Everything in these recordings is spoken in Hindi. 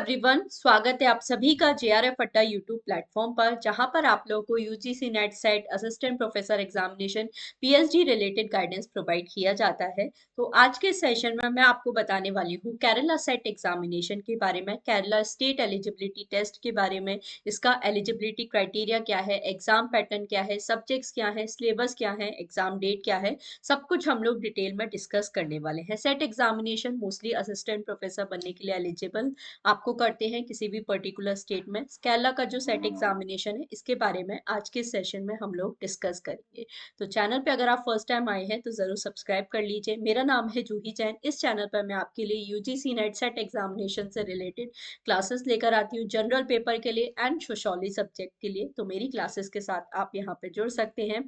एवरीवन, स्वागत है आप सभी का जेआरएफ अड्डा यूट्यूब प्लेटफॉर्म पर, जहां पर आप लोगों को UGC net set assistant professor examination PhD related guidance provide किया जाता है। तो आज के सेशन में मैं आपको बताने वाली हूं केरला सेट एग्जामिनेशन के बारे में, केरला स्टेट एलिजिबिलिटी टेस्ट के बारे में। इसका एलिजिबिलिटी क्राइटेरिया क्या है, एग्जाम पैटर्न क्या है, सब्जेक्ट्स क्या है, सिलेबस क्या है, एग्जाम डेट क्या है, सब कुछ हम लोग डिटेल में डिस्कस करने वाले हैं। Set examination mostly assistant professor बनने के लिए एलिजिबल आपको करते हैं किसी भी पर्टिकुलर स्टेट में। केरला का जो सेट एग्जामिनेशन है, इसके बारे में आज के सेशन में हम लोग डिस्कस करेंगे। तो चैनल पे अगर आप फर्स्ट टाइम आए हैं तो जरूर सब्सक्राइब कर लीजिए। मेरा नाम है जूही जैन। इस चैनल पर मैं आपके लिए यूजीसी नेट सेट एग्जामिनेशन से रिलेटेड क्लासेस लेकर आती हूँ, जनरल पेपर के लिए एंड सोशोलॉजी सब्जेक्ट के लिए। तो मेरी क्लासेस के साथ आप यहाँ पे जुड़ सकते हैं।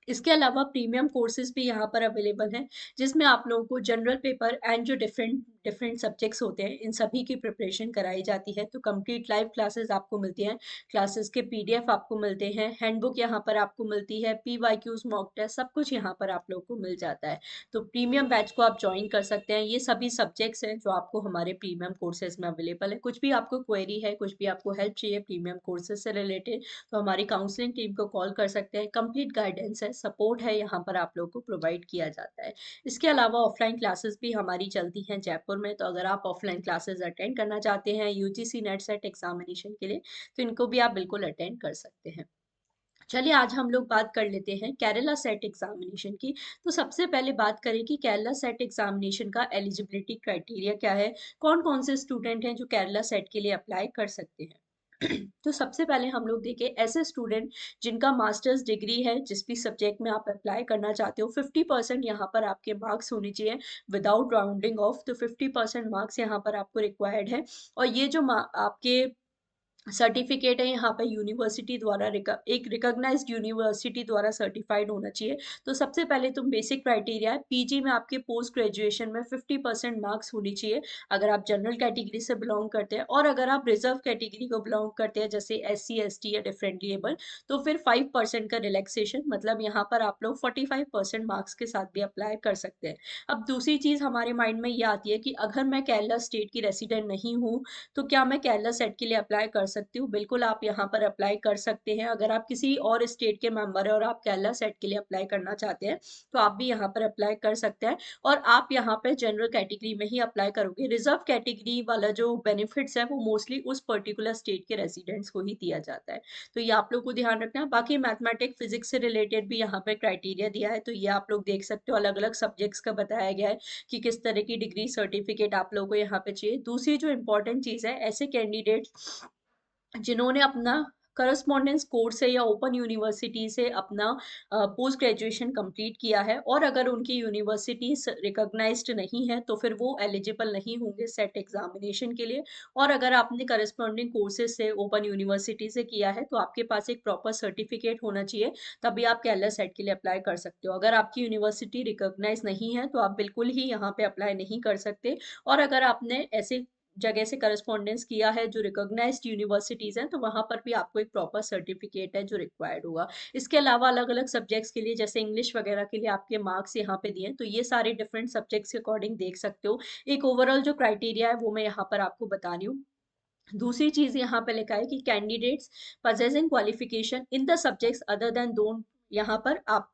इसके अलावा प्रीमियम कोर्सेज भी यहाँ पर अवेलेबल हैं, जिसमें आप लोगों को जनरल पेपर एंड जो डिफरेंट डिफरेंट सब्जेक्ट्स होते हैं, इन सभी की प्रिपरेशन कराई जाती है। तो कंप्लीट लाइव क्लासेस आपको मिलती हैं, क्लासेस के पीडीएफ आपको मिलते हैं, हैंडबुक यहाँ पर आपको मिलती है, पीवाईक्यूज, मॉक टेस्ट, सब कुछ यहाँ पर आप लोगों को मिल जाता है। तो प्रीमियम बैच को आप ज्वाइन कर सकते हैं। ये सभी सब्जेक्ट्स हैं जो आपको हमारे प्रीमियम कोर्सेज में अवेलेबल है। कुछ भी आपको क्वेरी है, कुछ भी आपको हेल्प चाहिए प्रीमियम कोर्सेज से रिलेटेड, तो हमारी काउंसलिंग टीम को कॉल कर सकते हैं। कंप्लीट गाइडेंस है, सपोर्ट है, यहाँ पर आप लोगों को प्रोवाइड किया जाता है। इसके अलावा ऑफलाइन क्लासेस भी हमारी चलती हैं जयपुर में। तो अगर आप ऑफलाइन क्लासेस अटेंड करना चाहते हैं यूजीसी नेट सेट एग्जामिनेशन के लिए, तो इनको भी आप बिल्कुल अटेंड कर सकते हैं। चलिए आज हम लोग बात कर लेते हैं केरला सेट एग्जामिनेशन की। तो सबसे पहले बात करें कि केरला सेट एग्जामिनेशन का एलिजिबिलिटी क्राइटेरिया क्या है, कौन कौन से स्टूडेंट हैं जो केरला सेट के लिए अप्लाई कर सकते हैं। तो सबसे पहले हम लोग देखें ऐसे स्टूडेंट जिनका मास्टर्स डिग्री है, जिस भी सब्जेक्ट में आप अप्लाई करना चाहते हो, 50% यहाँ पर आपके मार्क्स होने चाहिए विदाउट राउंडिंग ऑफ। तो 50% मार्क्स यहाँ पर आपको रिक्वायर्ड है। और ये जो आपके सर्टिफिकेट है यहाँ पे यूनिवर्सिटी द्वारा एक रिकॉग्नाइज्ड यूनिवर्सिटी द्वारा सर्टिफाइड होना चाहिए। तो सबसे पहले तुम बेसिक क्राइटेरिया है, पीजी में आपके पोस्ट ग्रेजुएशन में 50% मार्क्स होनी चाहिए अगर आप जनरल कैटेगरी से बिलोंग करते हैं। और अगर आप रिजर्व कैटेगरी को बिलोंग करते हैं, जैसे एससी एसटी या डिफरेंटली एबल, तो फिर 5% का रिलैक्सेशन, मतलब यहाँ पर आप लोग 45% मार्क्स के साथ भी अप्लाई कर सकते हैं। अब दूसरी चीज हमारे माइंड में ये आती है कि अगर मैं केरला स्टेट की रेसिडेंट नहीं हूँ, तो क्या मैं केरला सेट के लिए अप्लाई कर सकती हूँ? बिल्कुल, आप यहाँ पर अप्लाई कर सकते हैं। अगर आप किसी और स्टेट के मेंबर है और आप केरला सेट के लिए अप्लाई करना चाहते हैं, तो आप भी यहाँ पर अप्लाई कर सकते हैं। और आप यहाँ पे जनरल कैटेगरी में ही अप्लाई करोगे। रिजर्व कैटेगरी वाला जो बेनिफिट्स है वो मोस्टली उस पर्टिकुलर स्टेट के रेसिडेंट्स को ही दिया जाता है। तो ये आप लोग को ध्यान रखना है। बाकी मैथमेटिक्स फिजिक्स से रिलेटेड भी यहाँ पे क्राइटेरिया दिया है, तो ये आप लोग देख सकते हो। अलग अलग सब्जेक्ट्स का बताया गया है कि किस तरह की डिग्री सर्टिफिकेट आप लोगों को यहाँ पे चाहिए। दूसरी जो इम्पोर्टेंट चीज़ है, ऐसे कैंडिडेट जिन्होंने अपना करस्पॉन्डेंस कोर्स से या ओपन यूनिवर्सिटी से अपना पोस्ट ग्रेजुएशन कंप्लीट किया है, और अगर उनकी यूनिवर्सिटी रिकॉग्नाइज्ड नहीं है, तो फिर वो एलिजिबल नहीं होंगे सेट एग्जामिनेशन के लिए। और अगर आपने करस्पॉन्डिंग कोर्सेज से ओपन यूनिवर्सिटी से किया है, तो आपके पास एक प्रॉपर सर्टिफिकेट होना चाहिए, तभी आप केरला सेट के लिए अप्लाई कर सकते हो। अगर आपकी यूनिवर्सिटी रिकॉग्नाइज नहीं है, तो आप बिल्कुल ही यहाँ पे अप्लाई नहीं कर सकते। और अगर आपने ऐसे जगह से करस्पॉन्डेंस किया है जो रिकॉग्नाइज्ड यूनिवर्सिटीज हैं, तो वहां पर भी आपको एक प्रॉपर सर्टिफिकेट है जो रिक्वायर्ड होगा। इसके अलावा अलग अलग सब्जेक्ट्स के लिए, जैसे इंग्लिश वगैरह के लिए आपके मार्क्स यहाँ पे दिए हैं, तो ये सारे डिफरेंट सब्जेक्ट्स के अकॉर्डिंग देख सकते हो। एक ओवरऑल जो क्राइटेरिया है वो मैं यहाँ पर आपको बता रही हूँ। दूसरी चीज यहाँ पे लिखा है कि candidates possessing qualification in the subjects other than दोन। यहाँ पर आप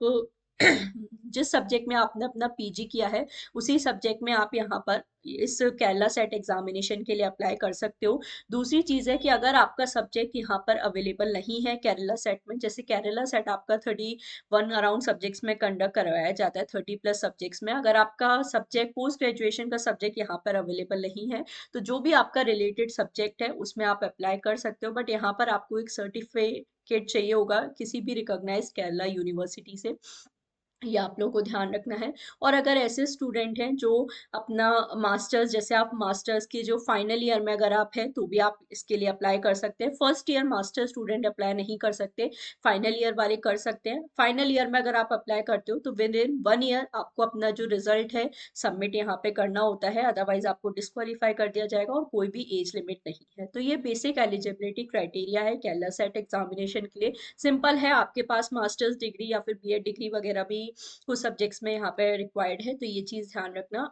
जिस सब्जेक्ट में आपने अपना पीजी किया है, उसी सब्जेक्ट में आप यहाँ पर इस केरला सेट एग्जामिनेशन के लिए अप्लाई कर सकते हो। दूसरी चीज है कि अगर आपका सब्जेक्ट यहाँ पर अवेलेबल नहीं है केरला सेट में, जैसे केरला सेट आपका 31 अराउंड सब्जेक्ट्स में कंडक्ट करवाया जाता है, 30+ सब्जेक्ट्स में। अगर आपका सब्जेक्ट पोस्ट ग्रेजुएशन का सब्जेक्ट यहाँ पर अवेलेबल नहीं है, तो जो भी आपका रिलेटेड सब्जेक्ट है उसमें आप अप्लाई कर सकते हो। बट यहाँ पर आपको एक सर्टिफिकेट चाहिए होगा किसी भी रिकॉग्नाइज्ड केरला यूनिवर्सिटी से, ये आप लोगों को ध्यान रखना है। और अगर ऐसे स्टूडेंट हैं जो अपना मास्टर्स, जैसे आप मास्टर्स के जो फाइनल ईयर में अगर आप हैं, तो भी आप इसके लिए अप्लाई कर सकते हैं। First year master student apply नहीं कर सकते, फाइनल ईयर वाले कर सकते हैं। फाइनल ईयर में अगर आप अप्लाई करते हो, तो विद इन 1 ईयर आपको अपना जो रिजल्ट है सबमिट यहाँ पे करना होता है, अदरवाइज आपको डिस्क्वालीफाई कर दिया जाएगा। और कोई भी एज लिमिट नहीं है। तो ये बेसिक एलिजिबिलिटी क्राइटेरिया है केरला सेट एग्जामिनेशन के लिए। सिंपल है, आपके पास मास्टर्स डिग्री या फिर बीएड डिग्री वगैरह भी कुछ सब्जेक्ट्स में यहाँ पे रिक्वायर्ड है, तो ये चीज ध्यान रखना।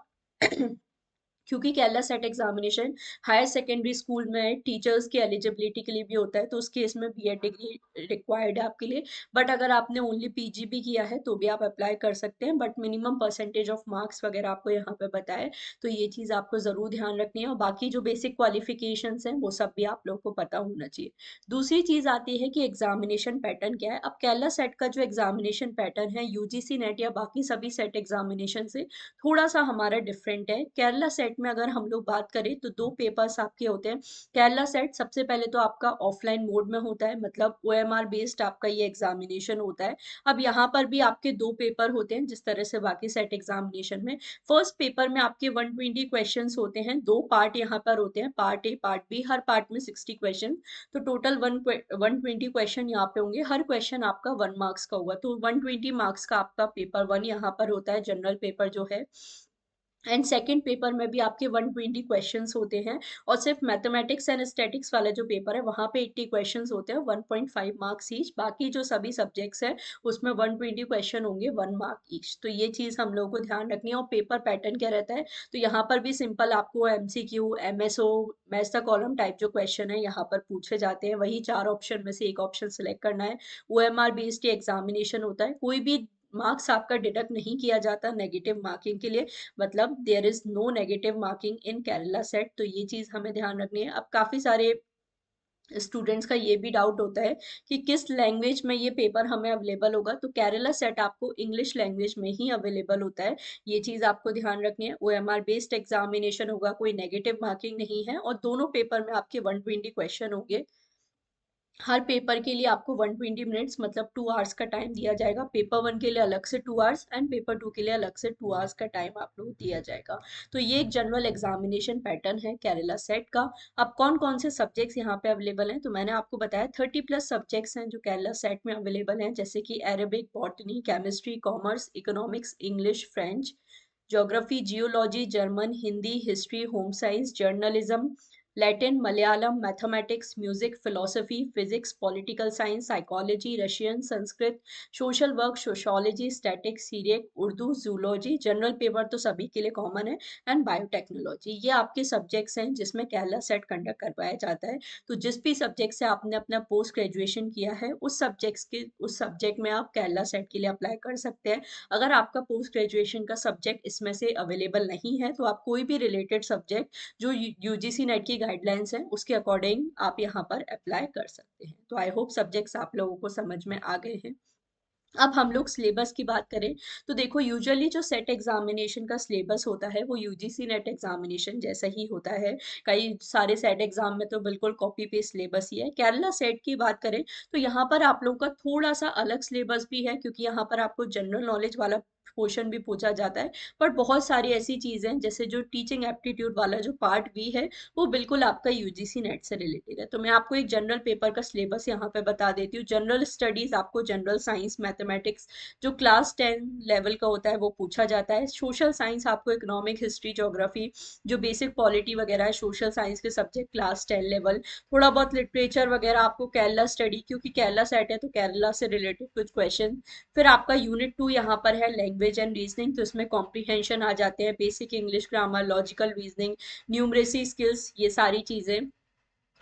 क्योंकि Kerala SET examination higher secondary school में टीचर्स की एलिजिबिलिटी के लिए भी होता है, तो उस केस में बीएड डिग्री रिक्वायर्ड है आपके लिए। बट अगर आपने ओनली पीजी भी किया है तो भी आप अप्लाई कर सकते हैं, but minimum percentage of marks वगैरह आपको यहाँ पे बताए, तो ये चीज़ आपको ज़रूर ध्यान रखनी है। और बाकी जो बेसिक क्वालिफिकेशंस हैं वो सब भी आप लोगों को पता होना चाहिए। दूसरी चीज़ आती है कि एग्जामिनेशन पैटर्न क्या है। अब केरला सेट का जो एग्जामिनेशन पैटर्न है यूजीसी नेट या बाकी सभी सेट एग्जामिनेशन से थोड़ा सा हमारा डिफरेंट है। केरला सेट में अगर हम लोग बात करें तो दो पेपर्स आपके होते हैं। केरला सेट सबसे पहले तो आपका ऑफलाइन मोड में होता है, मतलब ओएमआर बेस्ड आपका ये एग्जामिनेशन होता है। अब यहाँ पर भी आपके दो पेपर होते हैं जिस तरह से बाकी सेट एग्जामिनेशन में। फर्स्ट पेपर में आपके 120 क्वेश्चंस होते हैं, दो पार्ट यहाँ पर होते हैं, पार्ट ए पार्ट बी, हर पार्ट में 60 क्वेश्चन, तो टोटल 120 क्वेश्चन यहाँ पे होंगे। हर क्वेश्चन आपका 1 मार्क्स का होगा, तो 120 मार्क्स का आपका पेपर 1 यहाँ पर होता है, जनरल पेपर जो है। एंड सेकंड पेपर में भी आपके 120 क्वेश्चंस होते हैं। और सिर्फ मैथमेटिक्स एंड स्टैटिक्स वाला जो पेपर है वहाँ पे 80 क्वेश्चंस होते हैं, 1.5 मार्क्स ईच। बाकी जो सभी सब्जेक्ट्स हैं उसमें 120 क्वेश्चन होंगे, 1 मार्क ईच। तो ये चीज़ हम लोगों को ध्यान रखनी है। और पेपर पैटर्न क्या रहता है, तो यहाँ पर भी सिंपल आपको MCQ, MSO, maths the column type जो क्वेश्चन है यहाँ पर पूछे जाते हैं, वही चार ऑप्शन में से एक ऑप्शन सेलेक्ट करना है। ओएमआर बेस्ड एग्जामिनेशन होता है, कोई भी मार्क्स आपका डिडक्ट नहीं किया जाता नेगेटिव मार्किंग के लिए, मतलब there is no negative marking in Kerala SET. तो ये चीज हमें ध्यान रखनी है। अब काफी सारे स्टूडेंट्स का ये भी डाउट होता है कि किस लैंग्वेज में ये पेपर हमें अवेलेबल होगा, तो केरला सेट आपको इंग्लिश लैंग्वेज में ही अवेलेबल होता है। ये चीज आपको ध्यान रखनी है। ओएमआर बेस्ड एग्जामिनेशन होगा, कोई नेगेटिव मार्किंग नहीं है, और दोनों पेपर में आपके 120 क्वेश्चन होंगे। हर पेपर के लिए आपको 120 मिनट्स मतलब 2 आवर्स का टाइम दिया जाएगा। पेपर 1 के लिए अलग से 2 आवर्स एंड पेपर 2 के लिए अलग से 2 आवर्स का टाइम आप लोग दिया जाएगा। तो ये एक जनरल एग्जामिनेशन पैटर्न है केरला सेट का। अब कौन कौन से सब्जेक्ट्स यहाँ पे अवेलेबल हैं, तो मैंने आपको बताया 30+ सब्जेक्ट्स हैं जो केरला सेट में अवेलेबल हैं, जैसे कि Arabic, botany, chemistry, commerce, economics, English, French, geography, geology, German, Hindi, history, home science, journalism, Latin, Malayalam, mathematics, music, philosophy, physics, political science, psychology, Russian, Sanskrit, social work, sociology, statics, Syriac, Urdu, zoology, general paper तो सभी के लिए कॉमन है, एंड बायोटेक्नोलॉजी। ये आपके सब्जेक्ट्स हैं जिसमें केरला सेट कंडक्ट करवाया जाता है। तो जिस भी सब्जेक्ट से आपने अपना पोस्ट ग्रेजुएशन किया है उस सब्जेक्ट में आप केरला सेट के लिए अप्लाई कर सकते हैं। अगर आपका पोस्ट ग्रेजुएशन का सब्जेक्ट इसमें से अवेलेबल नहीं है तो आप कोई भी रिलेटेड सब्जेक्ट जो यूजीसी नेट की गाइडलाइंस हैं उसके अकॉर्डिंग आप यहाँ पर अप्लाई कर सकते हैं। तो आई होप सब्जेक्ट्स आप लोगों को समझ में आ गए हैं। अब हम लोग सिलेबस की बात करें तो देखो, यूजुअली जो सेट एग्जामिनेशन का सिलेबस होता है वो यूजीसी नेट एग्जामिनेशन जैसा ही होता है। कई सारे सेट एग्जाम में तो बिल्कुल कॉपी पेस्ट सिलेबस ही है। केरला सेट की बात करें तो यहाँ पर आप लोगों का थोड़ा सा अलग सिलेबस भी है, क्योंकि यहाँ पर आपको जनरल नॉलेज वाला क्वेश्चन भी पूछा जाता है। बट बहुत सारी ऐसी चीजें जैसे जो टीचिंग एप्टीट्यूड वाला जो पार्ट भी है वो बिल्कुल आपका यूजीसी नेट से रिलेटेड है। तो मैं आपको एक जनरल पेपर का सिलेबस यहाँ पे बता देती हूँ। जनरल स्टडीज आपको जनरल साइंस, मैथमेटिक्स जो क्लास 10 लेवल का होता है वो पूछा जाता है। सोशल साइंस आपको इकोनॉमिक, हिस्ट्री, ज्योग्राफी, जो बेसिक पॉलिटी वगैरह है सोशल साइंस के सब्जेक्ट क्लास 10 लेवल। थोड़ा बहुत लिटरेचर वगैरह आपको केरला स्टडी, क्योंकि केरला सेट है तो केरला से रिलेटेड कुछ क्वेश्चन। फिर आपका यूनिट 2 यहाँ पर है लैंग्वेज एंड रीजनिंग, तो इसमें कॉम्प्रिहेंशन आ जाते हैं, basic English grammar, logical reasoning, numeracy skills, ये सारी चीजें।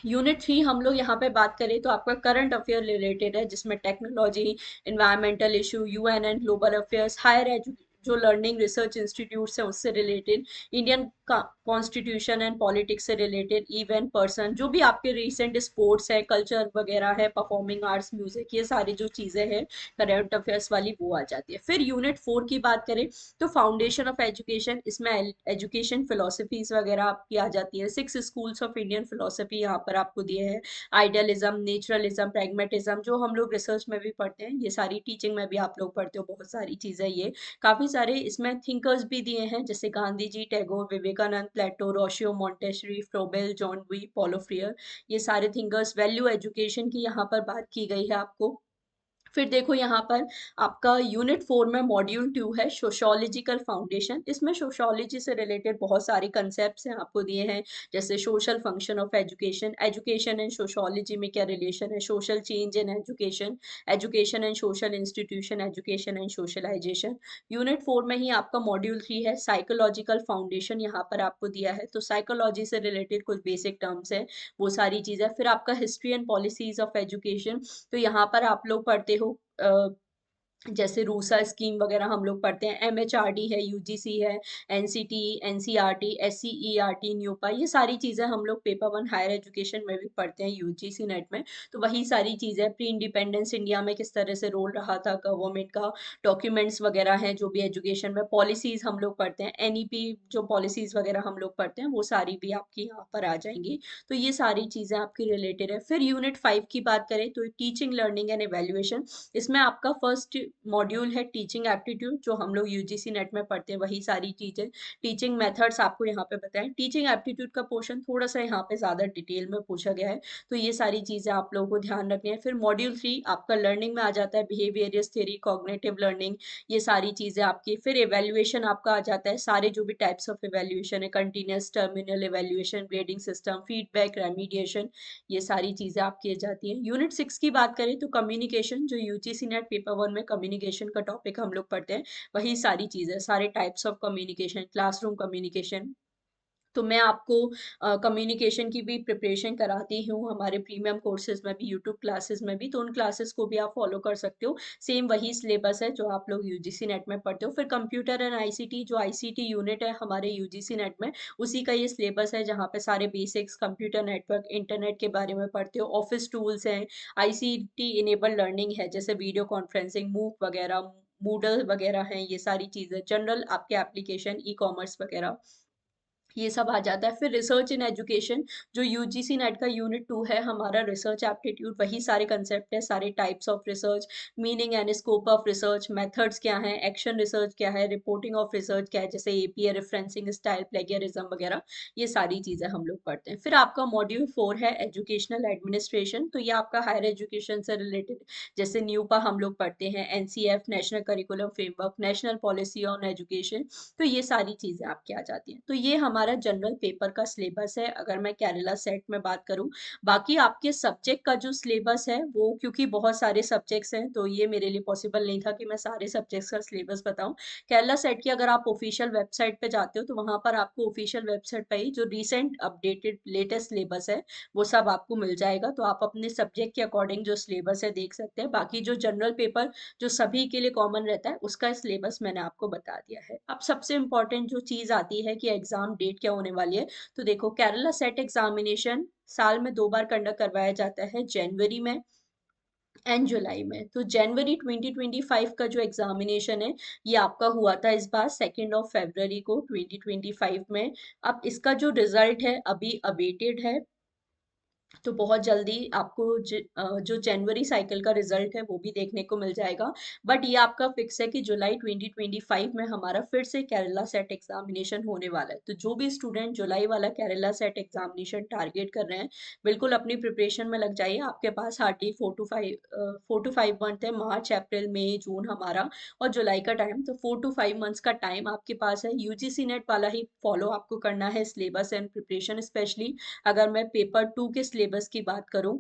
यूनिट 3 हम लोग यहाँ पे बात करें तो आपका करंट अफेयर रिलेटेड है, जिसमें technology, environmental issue, UN and global affairs, higher education जो लर्निंग रिसर्च इंस्टीट्यूट्स हैं उससे related, Indian constitution and politics से रिलेटेड, इवेंट पर्सन, जो भी आपके रिसेंट स्पोर्ट्स है, कल्चर वगैरह है, परफॉर्मिंग आर्ट्स, म्यूजिक, ये सारी जो चीज़ें हैं करंट अफेयर्स वाली वो आ जाती है। फिर यूनिट 4 की बात करें तो फाउंडेशन ऑफ एजुकेशन, इसमें एजुकेशन फिलोसफीज वगैरह आपकी आ जाती है। 6 स्कूल्स ऑफ इंडियन फिलोसफी यहाँ पर आपको दिए हैं, आइडियलिज्म, नेचुरलिज्म, प्रैग्मेटिज्म, जो हम लोग रिसर्च में भी पढ़ते हैं, ये सारी टीचिंग में भी आप लोग पढ़ते हो, बहुत सारी चीज़ें। ये काफ़ी सारे इसमें थिंकर्स भी दिए हैं, जैसे Gandhi ji, Tagore, Vivekananda, Plato, Rousseau, Montessori, Froebel, John Dewey, Paulo Freire, ये सारे थिंकर्स। वैल्यू एजुकेशन की यहाँ पर बात की गई है आपको। फिर देखो यहाँ पर आपका यूनिट 4 में मॉड्यूल 2 है सोशोलॉजिकल फाउंडेशन। इसमें सोशोलॉजी से रिलेटेड बहुत सारे कंसेप्ट्स हैं आपको दिए हैं, जैसे social function of education, education and sociology में क्या रिलेशन है, social change in education, education and social institution, education and socialization. Unit 4 में ही आपका मॉड्यूल 3 है साइकोलॉजिकल फाउंडेशन, यहाँ पर आपको दिया है। तो साइकोलॉजी से रिलेटेड कुछ बेसिक टर्म्स है, वो सारी चीज़ें। फिर आपका history and policies of education, तो यहाँ पर आप लोग पढ़ते हो जैसे रूसा स्कीम वगैरह हम लोग पढ़ते हैं, एमएचआरडी है, यूजीसी है, एनसीटी, एनसीईआरटी, एससीईआरटी, न्यूपा, ये सारी चीज़ें हम लोग पेपर 1 हायर एजुकेशन में भी पढ़ते हैं यूजीसी नेट में। तो वही सारी चीज़ें, प्री इंडिपेंडेंस इंडिया में किस तरह से रोल रहा था गवर्नमेंट का, डॉक्यूमेंट्स वगैरह हैं जो भी एजुकेशन में, पॉलिसीज हम लोग पढ़ते हैं, एनईपी जो पॉलिसीज वगैरह हम लोग पढ़ते हैं वो सारी भी आपकी यहाँ पर आ जाएंगी। तो ये सारी चीज़ें आपकी रिलेटेड है। फिर यूनिट 5 की बात करें तो टीचिंग, लर्निंग एंड इवेल्युएशन। इसमें आपका फर्स्ट मॉड्यूल है टीचिंग एप्टीट्यूड, जो हम लोग यूजीसी नेट में पढ़ते हैं वही सारी चीजें। टीचिंग मेथड्स आपको यहाँ पे बताएं। टीचिंग एप्टीट्यूड का पोर्शन थोड़ा सा यहाँ पे ज्यादा डिटेल में पूछा गया है, तो ये सारी चीजें आप लोगों को ध्यान रखनी है। फिर मॉड्यूल 3 आपका लर्निंग में आ जाता है, बिहेवियरियस थ्योरी, कॉग्निटिव लर्निंग, ये सारी चीजें आपकी। फिर इवेल्युएशन आपका आ जाता है, सारे जो भी टाइप्स ऑफ इवेल्युएशन है, continuous, terminal evaluation, grading system, feedback, remediation, ये सारी चीजें आपकी जाती हैं। यूनिट 6 की बात करें तो कम्युनिकेशन, जो यूजीसी नेट पेपर 1 में कम्युनिकेशन का टॉपिक हम लोग पढ़ते हैं, वही सारी चीजें, सारे types of communication, classroom communication. तो मैं आपको कम्युनिकेशन की भी प्रिपरेशन कराती हूँ हमारे प्रीमियम कोर्सेज में भी, यूट्यूब क्लासेस में भी, तो उन क्लासेस को भी आप फॉलो कर सकते हो। सेम वही सिलेबस है जो आप लोग यूजीसी नेट में पढ़ते हो। फिर कंप्यूटर एंड आईसीटी, जो आईसीटी यूनिट है हमारे यूजीसी नेट में, उसी का ये सिलेबस है, जहाँ पे सारे बेसिक्स कंप्यूटर नेटवर्क इंटरनेट के बारे में पढ़ते हो। ऑफिस टूल्स हैं, आईसीटी इनेबल लर्निंग है, जैसे वीडियो कॉन्फ्रेंसिंग, मूव वगैरह, मूडल वगैरह हैं, ये सारी चीज़ें, जनरल आपके एप्लीकेशन, ई कॉमर्स वगैरह, ये सब आ जाता है। फिर रिसर्च इन एजुकेशन, जो यूजीसी नेट का यूनिट 2 है हमारा, रिसर्च एप्टीट्यूड, वही सारे कंसेप्ट है, सारे types of research, meaning and scope of research, methods क्या है, एक्शन रिसर्च क्या है, रिपोर्टिंग ऑफ रिसर्च क्या है, जैसे एपीए, रेफरेंसिंग स्टाइल, प्लेगियरिज्म वगैरह, ये सारी चीजें हम लोग पढ़ते हैं। फिर आपका मॉड्यूल 4 है एजुकेशनल एडमिनिस्ट्रेशन, तो ये आपका हायर एजुकेशन से रिलेटेड, जैसे न्यूपा हम लोग पढ़ते हैं, NCF, national curriculum framework, national policy on education, तो ये सारी चीजें आपकी आ जाती हैं। तो ये हमारा जनरल पेपर का सिलेबस है अगर मैं केरला सेट में बात करूं। बाकी आपके सब्जेक्ट का जो सिलेबस है वो, क्योंकि बहुत सारे सब्जेक्ट्स हैं तो ये मेरे लिए पॉसिबल नहीं था कि मैं सारे सब्जेक्ट्स का सिलेबस बताऊं। केरला सेट की अगर आप ऑफिशियल वेबसाइट पे जाते हो तो वहां पर आपको ऑफिशियल वेबसाइट पे ही जो रिसेंट अपडेटेड लेटेस्ट सिलेबस है वो सब आपको मिल जाएगा, तो आप अपने सब्जेक्ट के अकॉर्डिंग जो सिलेबस है देख सकते हैं। बाकी जो जनरल पेपर जो सभी के लिए कॉमन रहता है उसका सिलेबस मैंने आपको बता दिया है। अब सबसे इम्पोर्टेंट जो चीज आती है कि एग्जाम डेट क्या होने वाली है, तो देखो केरला सेट एग्जामिनेशन साल में 2 बार कंडक्ट करवाया जाता है, जनवरी में एंड जुलाई में। तो जनवरी 2025 का जो एग्जामिनेशन है ये आपका हुआ था इस बार 2 फरवरी को 2025 में। अब इसका जो रिजल्ट है अभी अवेटेड है, तो बहुत जल्दी आपको जो जनवरी साइकिल का रिजल्ट है वो भी देखने को मिल जाएगा। बट ये आपका फिक्स है कि जुलाई 2025 में हमारा फिर से केरला सेट एग्जामिनेशन होने वाला है। तो जो भी स्टूडेंट जुलाई वाला केरला सेट एग्जामिनेशन टारगेट कर रहे हैं, बिल्कुल अपनी प्रिपरेशन में लग जाइए। आपके पास हार्डली 4 to 5 मंथ है, मार्च, अप्रैल, मई, जून हमारा, और जुलाई का टाइम, तो 4 to 5 मंथ्स का टाइम आपके पास है। यूजीसी नेट वाला ही फॉलो आपको करना है सिलेबस एंड प्रिपरेशन। स्पेशली अगर मैं पेपर 2 के सिलेबस की बात करूं,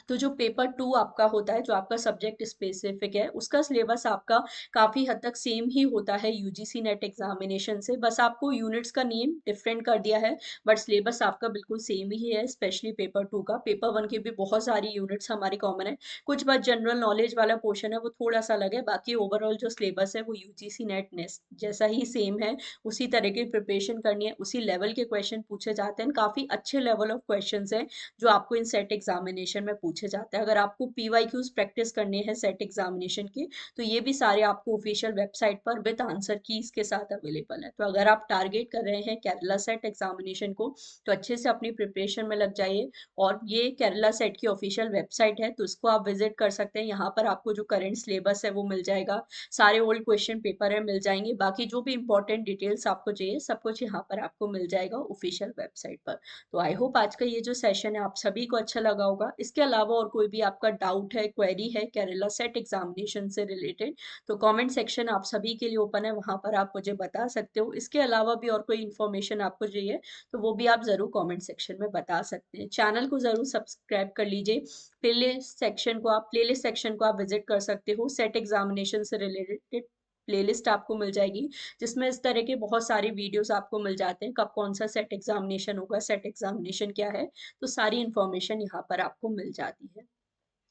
तो जो पेपर 2 आपका होता है, जो आपका सब्जेक्ट स्पेसिफिक है, उसका सिलेबस आपका काफी हद तक सेम ही होता है यूजीसी नेट एग्जामिनेशन से, बस आपको यूनिट्स का नेम डिफरेंट कर दिया है, बट सिलेबस आपका बिल्कुल सेम ही है। स्पेशली पेपर 2 का, पेपर 1 के भी बहुत सारी यूनिट्स हमारी कॉमन है, कुछ बस जनरल नॉलेज वाला पोर्शन है वो थोड़ा सा अलग है, बाकी ओवरऑल जो सिलेबस है वो यूजीसी नेट जैसा ही सेम है। उसी तरह की प्रिपरेशन करनी है, उसी लेवल के क्वेश्चन पूछे जाते हैं, काफी अच्छे लेवल ऑफ क्वेश्चन है जो आपको इन सेट एग्जामिनेशन में पूछे जाते हैं। अगर आपको पीवाईक्यूज प्रैक्टिस करने हैं सेट एग्जामिनेशन के, तो ये भी सारे आपको ऑफिशियल वेबसाइट पर विद आंसर कीज के साथ अवेलेबल है। तो अगर आप टारगेट कर रहे हैं केरला सेट एग्जामिनेशन को, तो अच्छे से अपनी प्रिपरेशन में लग जाइए। और ये केरला सेट की ऑफिशियल वेबसाइट है, तो उसको आप विजिट कर सकते हैं। यहाँ पर आपको जो करंट सिलेबस है वो मिल जाएगा, सारे ओल्ड क्वेश्चन पेपर है मिल जाएंगे, बाकी जो भी इंपॉर्टेंट डिटेल्स आपको चाहिए सब कुछ यहाँ पर आपको मिल जाएगा ऑफिशियल वेबसाइट पर। तो आई होप आज का ये जो सेशन है आप सभी को अच्छा लगा होगा। इसके अलावा अलावा और कोई भी आपका डाउट है, क्वेरी है केरला सेट एग्जामिनेशन से रिलेटेड, तो कमेंट सेक्शन आप सभी के लिए ओपन है, वहां पर आप मुझे बता सकते हो। इसके अलावा भी और कोई इन्फॉर्मेशन आपको चाहिए तो वो भी आप जरूर कमेंट सेक्शन में बता सकते हैं। चैनल को जरूर सब्सक्राइब कर लीजिए। प्लेलिस्ट सेक्शन को आप विजिट कर सकते हो। सेट एग्जामिनेशन से रिलेटेड प्लेलिस्ट आपको मिल जाएगी, जिसमें इस तरह के बहुत सारे वीडियोस आपको मिल जाते हैं। कब कौन सा सेट एग्जामिनेशन होगा, सेट एग्जामिनेशन क्या है, तो सारी इन्फॉर्मेशन यहाँ पर आपको मिल जाती है।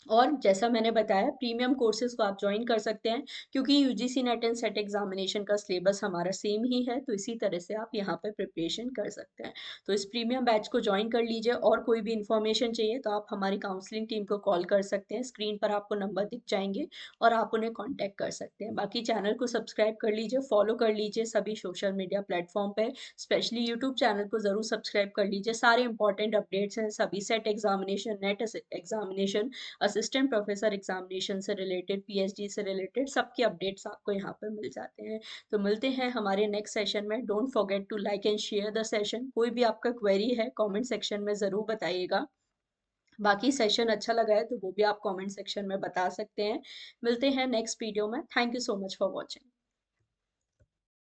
और जैसा मैंने बताया, प्रीमियम कोर्सेज को आप ज्वाइन कर सकते हैं, क्योंकि UGC net and set examination का सिलेबस हमारा सेम ही है, तो इसी तरह से आप यहाँ पे प्रिपरेशन कर सकते हैं। तो इस प्रीमियम बैच को ज्वाइन कर लीजिए। और कोई भी इन्फॉर्मेशन चाहिए तो आप हमारी काउंसलिंग टीम को कॉल कर सकते हैं। स्क्रीन पर आपको नंबर दिख जाएंगे और आप उन्हें कॉन्टैक्ट कर सकते हैं। बाकी चैनल को सब्सक्राइब कर लीजिए, फॉलो कर लीजिए सभी सोशल मीडिया प्लेटफॉर्म पे, स्पेशली यूट्यूब चैनल को जरूर सब्सक्राइब कर लीजिए। सारे इंपॉर्टेंट अपडेट्स हैं सभी, set examination, net examination, assistant professor examination से रिलेटेड, पीएचडी से रिलेटेड, सबके अपडेट्स आपको यहाँ पर मिल जाते हैं। तो मिलते हैं हमारे नेक्स्ट सेशन में। Don't forget to like and share the session. कोई भी आपका क्वेरी है कमेंट सेक्शन में ज़रूर बताइएगा। बाकी सेशन अच्छा लगा है तो वो भी आप कमेंट सेक्शन में बता सकते हैं। मिलते हैं नेक्स्ट वीडियो में। Thank you so much for watching.